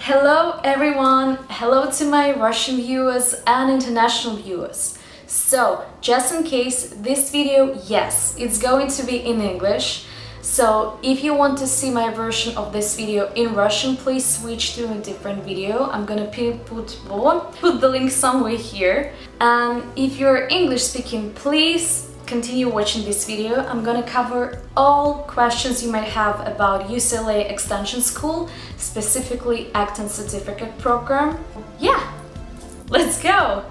Hello everyone! Hello to my Russian viewers and international viewers. So, just in case, this video, yes, it's going to be in English. So, if you want to see my version of this video in Russian, please switch to a different video. I'm gonna put the link somewhere here. And if you're English speaking, please continue watching this video. I'm gonna cover all questions you might have about UCLA Extension School, specifically Acting Certificate program. Yeah, let's go!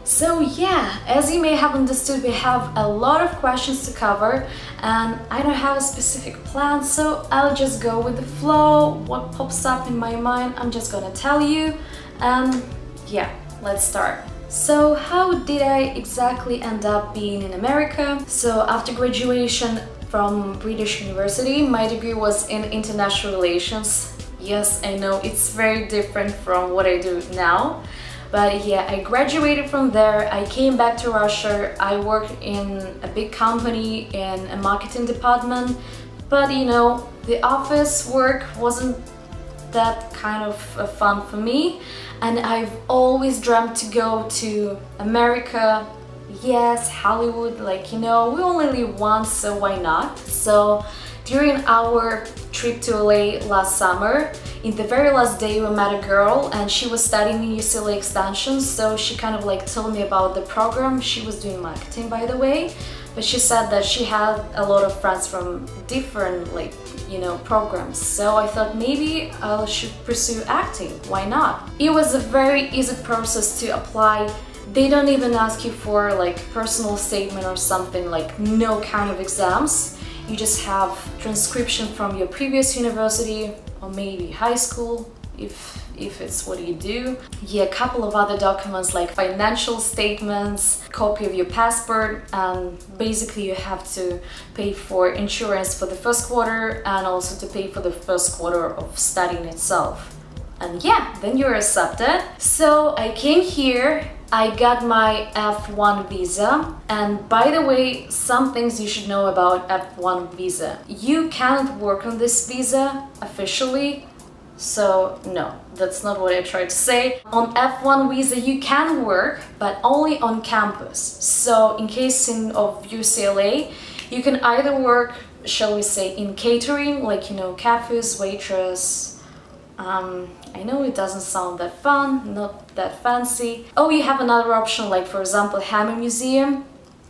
So yeah, as you may have understood, we have a lot of questions to cover and I don't have a specific plan, so I'll just go with the flow. What pops up in my mind, I'm just gonna tell you. And yeah, let's start. So how did I exactly end up being in America? So after graduation from British University, my degree was in international relations. Yes, I know it's very different from what I do now. But yeah, I graduated from there, I came back to Russia, I worked in a big company in a marketing department, but you know, the office work wasn't that kind of fun for me, and I've always dreamt to go to America. Yes, Hollywood, like, you know, we only live once, so why not? So during our trip to LA last summer, in the very last day we met a girl and she was studying in UCLA Extension, so she kind of like told me about the program. She was doing marketing, by the way, but she said that she had a lot of friends from different, like, you know, programs. So I thought maybe I should pursue acting, why not? It was a very easy process to apply. They don't even ask you for like personal statement or something, like no kind of exams. You just have transcription from your previous university or maybe high school, if it's what you do. Yeah, a couple of other documents like financial statements, copy of your passport, and basically you have to pay for insurance for the first quarter and also to pay for the first quarter of studying itself. And yeah, then you're accepted. So I came here, I got my F1 visa, and by the way, some things you should know about F1 visa. You can't work on this visa officially, so no, that's not what I tried to say. On F1 visa you can work, but only on campus. So in case of UCLA, you can either work, shall we say, in catering, like, you know, cafes, waitress. I know it doesn't sound that fun, not that fancy. Oh, you have another option, like for example, Hammer Museum.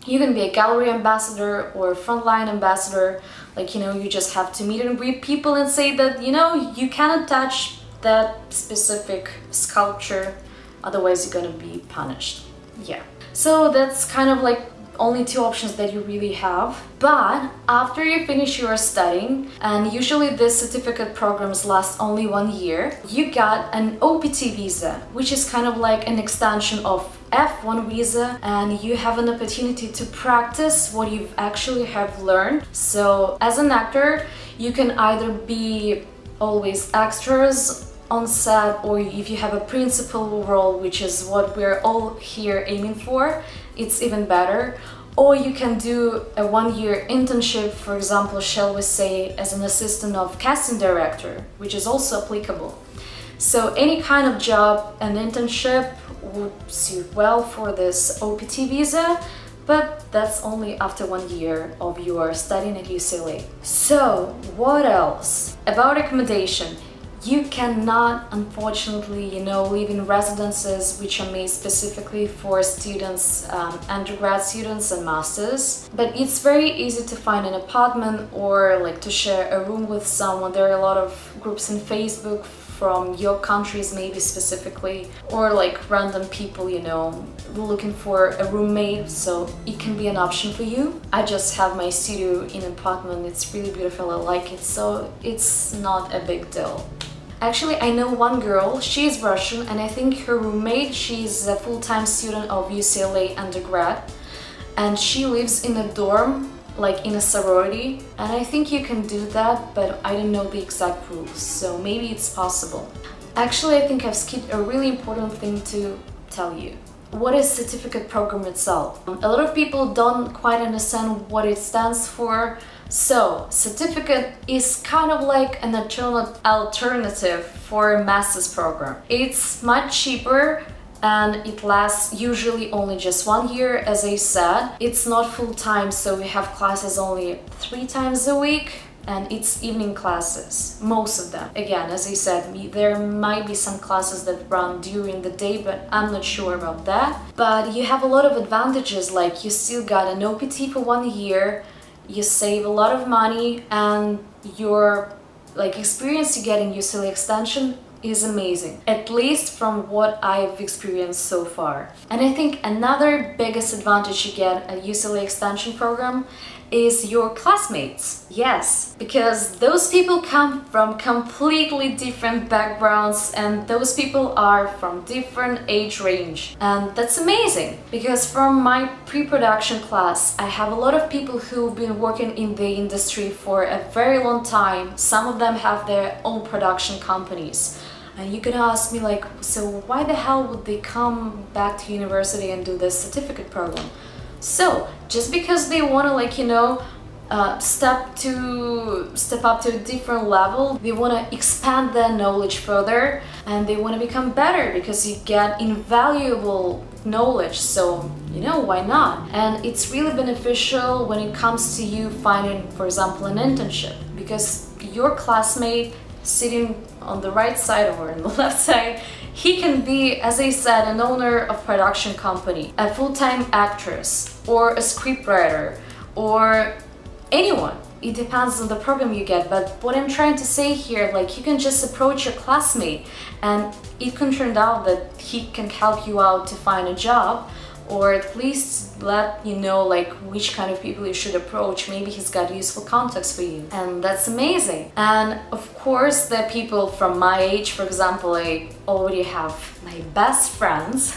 You can be a gallery ambassador or a frontline ambassador. Like, you know, you just have to meet and greet people and say that, you know, you cannot touch that specific sculpture, otherwise you're gonna be punished. Yeah. So that's kind of like only two options that you really have. But after you finish your studying, and usually these certificate programs last only 1 year, you got an OPT visa, which is kind of like an extension of F1 visa, and you have an opportunity to practice what you actually have learned. So as an actor, you can either be always extras on set, or if you have a principal role, which is what we're all here aiming for, it's even better. Or you can do a 1-year internship, for example, shall we say, as an assistant of casting director, which is also applicable. So any kind of job, an internship would suit well for this OPT visa, but that's only after 1 year of your studying at UCLA. So what else? About accommodation. You cannot, unfortunately, you know, live in residences which are made specifically for students, undergrad students and masters. But it's very easy to find an apartment or like to share a room with someone. There are a lot of groups in Facebook from your countries maybe specifically, or like random people, you know, looking for a roommate, so it can be an option for you. I just have my studio in an apartment, it's really beautiful, I like it, so it's not a big deal. Actually, I know one girl, she's Russian, and I think her roommate, she's a full-time student of UCLA undergrad, and she lives in a dorm, like in a sorority, and I think you can do that, but I don't know the exact rules, so maybe it's possible. Actually, I think I've skipped a really important thing to tell you. What is certificate program itself? A lot of people don't quite understand what it stands for, So, certificate is kind of like an alternative for a master's program. It's much cheaper and it lasts usually only just 1 year, as I said. It's not full-time, so we have classes only 3 times a week, and it's evening classes, most of them. Again, as I said, there might be some classes that run during the day, but I'm not sure about that. But you have a lot of advantages, like you still got an OPT for 1 year, you save a lot of money, and your experience you get in UCLA Extension is amazing, at least from what I've experienced so far. And I think another biggest advantage you get at UCLA Extension program is your classmates. Yes, because those people come from completely different backgrounds and those people are from different age range. And that's amazing, because from my pre-production class, I have a lot of people who've been working in the industry for a very long time. Some of them have their own production companies. And you can ask me like, so why the hell would they come back to university and do this certificate program? So just because they want to step up to a different level, they want to expand their knowledge further, and they want to become better because you get invaluable knowledge. So why not? And it's really beneficial when it comes to you finding, for example, an internship, because your classmate sitting on the right side or on the left side, he can be, as I said, an owner of production company, a full-time actress, or a scriptwriter, or anyone. It depends on the program you get, but what I'm trying to say here, you can just approach your classmate and it can turn out that he can help you out to find a job, or at least let you know which kind of people you should approach. Maybe he's got useful contacts for you, and that's amazing. And of course, the people from my age, for example, I already have my best friends.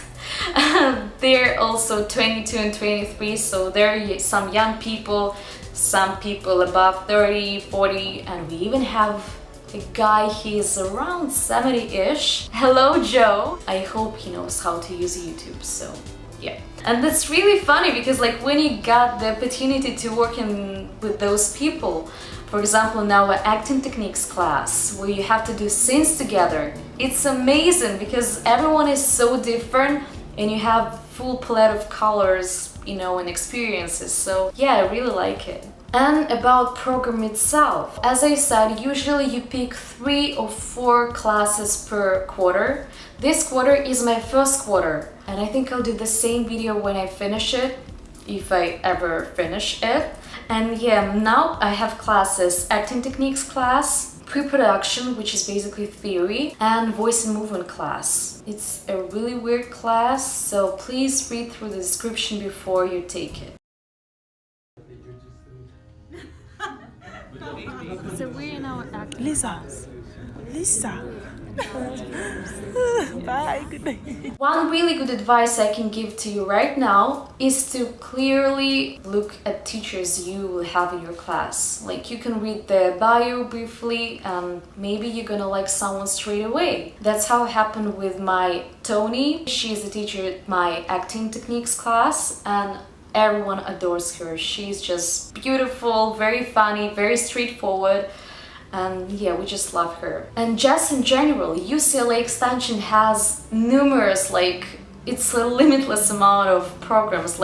They're also 22 and 23, so they're some young people, some people above 30, 40, and we even have a guy, he's around 70-ish. Hello, Joe. I hope he knows how to use YouTube, so yeah. And that's really funny because when you got the opportunity to work with those people, for example, in our acting techniques class, where you have to do scenes together, it's amazing because everyone is so different and you have full palette of colors, and experiences. So yeah, I really like it. And about program itself, as I said, usually you pick 3 or 4 classes per quarter. This quarter is my first quarter, and I think I'll do the same video when I finish it, if I ever finish it. And yeah, now I have classes: acting techniques class, pre-production, which is basically theory, and voice and movement class. It's a really weird class, so please read through the description before you take it. So we're in our acting class. Lisa. Bye, good night. One really good advice I can give to you right now is to clearly look at teachers you will have in your class. You can read their bio briefly and maybe you're gonna like someone straight away. That's how it happened with my Tony. She's the teacher at my acting techniques class, and everyone adores her. She's just beautiful, very funny, very straightforward. And yeah, we just love her. And just in general, UCLA Extension has numerous, it's a limitless amount of programs.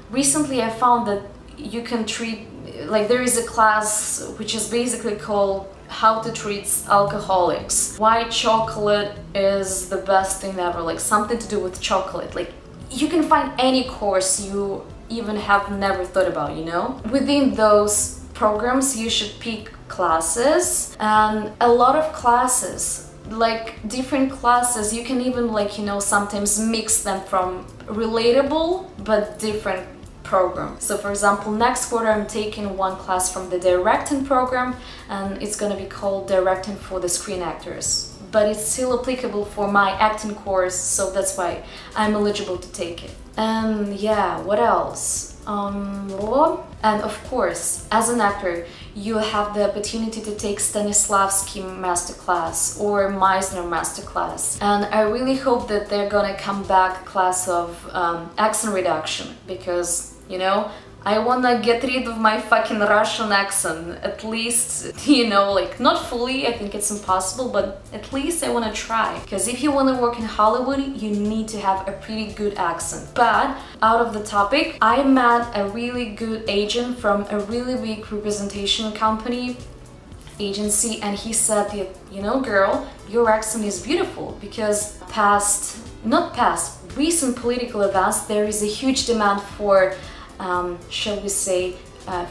Recently I found that you can treat, there is a class which is basically called How to Treat Alcoholics. Why chocolate is the best thing ever, something to do with chocolate. You can find any course you even have never thought about, Within those programs, you should pick classes, and a lot of classes, different classes, you can even sometimes mix them from relatable but different program. So for example, next quarter I'm taking one class from the directing program, and it's gonna be called Directing for the Screen Actors, but it's still applicable for my acting course, so that's why I'm eligible to take it. And yeah, what else? And of course, as an actor, you have the opportunity to take Stanislavski masterclass or Meisner masterclass. And I really hope that they're gonna come back class of accent reduction, because I wanna get rid of my fucking Russian accent, at least, you know, like not fully, I think it's impossible, but at least I wanna try. Because if you wanna work in Hollywood, you need to have a pretty good accent. But out of the topic, I met a really good agent from a really big representation company, agency, and he said, you know, girl, your accent is beautiful because recent political events, there is a huge demand for shall we say,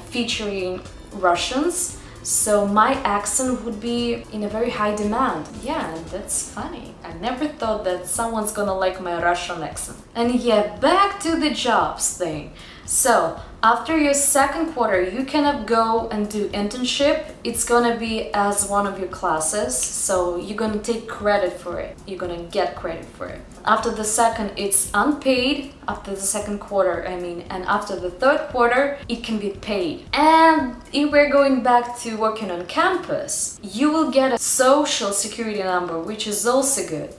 featuring Russians. So my accent would be in a very high demand. Yeah, that's funny. I never thought that someone's gonna like my Russian accent. And yeah, back to the jobs thing. So after your second quarter, you cannot go and do internship. It's gonna be as one of your classes, so you're gonna take credit for it. You're gonna get credit for it. After the second, it's unpaid. After the second quarter, and after the third quarter, it can be paid. And if we're going back to working on campus, you will get a social security number, which is also good.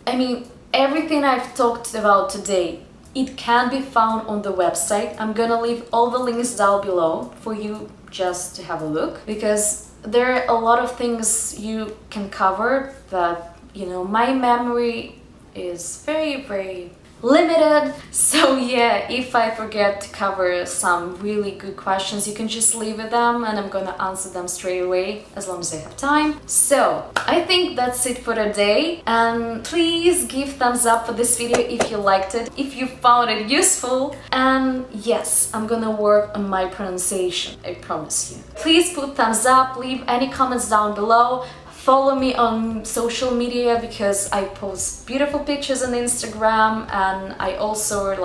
Everything I've talked about today, it can be found on the website. I'm gonna leave all the links down below for you just to have a look, because there are a lot of things you can cover that, you know, my memory is very, very limited. So yeah, if I forget to cover some really good questions, you can just leave them and I'm gonna answer them straight away as long as I have time. So I think that's it for today, and please give thumbs up for this video if you liked it, if you found it useful. And yes, I'm gonna work on my pronunciation, I promise you. Please put thumbs up, leave any comments down below. Follow me on social media because I post beautiful pictures on Instagram, and I also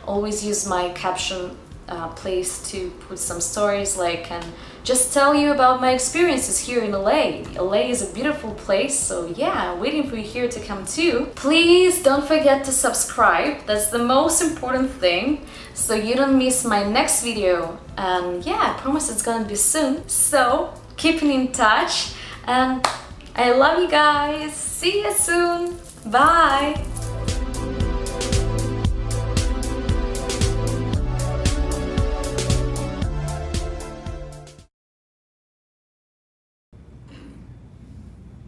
always use my caption place to put some stories and just tell you about my experiences here in LA. LA is a beautiful place, so yeah, I'm waiting for you here to come too. Please don't forget to subscribe, that's the most important thing, so you don't miss my next video. And yeah, I promise it's gonna be soon, so keeping in touch. And I love you guys. See you soon. Bye.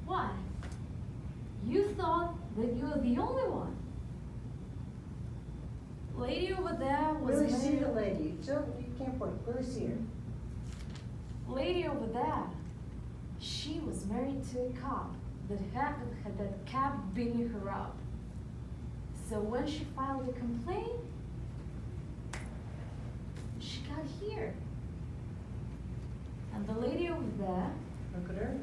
What? You thought that you were the only one? Lady over there was Really see the lady. So you can't point. Really see her. Lady over there. She was married to a cop that had that cop beating her up. So when she filed a complaint, she got here. And the lady over there, Look at her.